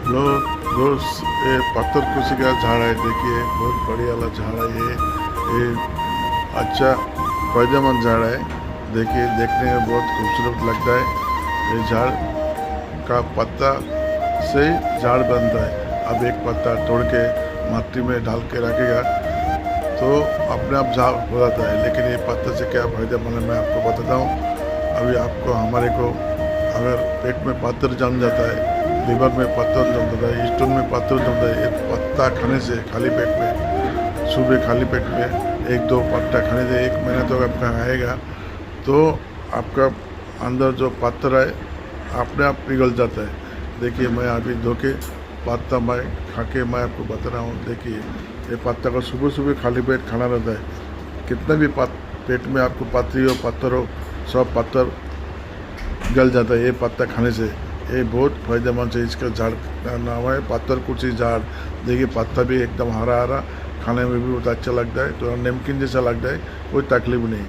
लो दोस्त, ये पत्थर कुशी का झाड़ है। देखिए बहुत बढ़िया वाला झाड़ है ये अच्छा फायदेमंद झाड़ है। देखिए देखने में बहुत खूबसूरत लगता है। ये झाड़ का पत्ता से झाड़ बनता है। अब एक पत्ता तोड़ के मिट्टी में डाल के रखेगा तो अपने आप झाड़ हो जाता है। लेकिन ये पत्ते से क्या फायदेमंद है मैं आपको बताता हूँ। अभी आपको हमारे को अगर पेट में पत्थर जम जाता है, लीवर में पत्थर जम जाता है, स्टोन में पत्थर जमता है, ये पत्ता खाने से खाली पेट में, सुबह खाली पेट में एक दो पत्ता खाने से 1 महीना तक आपका आएगा तो आपका अंदर जो पत्थर है अपने आप पिघल जाता है। देखिए मैं अभी धो के पत्ता मैं खा के मैं आपको बता रहा हूँ। देखिए ये पत्ता को सुबह सुबह खाली पेट खाना रहता है। कितना भी पेट में आपको पथरी हो पत्थर हो सब पत्थर गल जाता है ये पत्ता खाने से। ये बहुत फायदेमंद है। इसका झाड़ का नाम है पत्थर कुर्सी झाड़। देखिए पत्ता भी एकदम हरा हरा, खाने में भी बहुत अच्छा लगता है, तो नमकीन जैसा लगता है, कोई तकलीफ नहीं।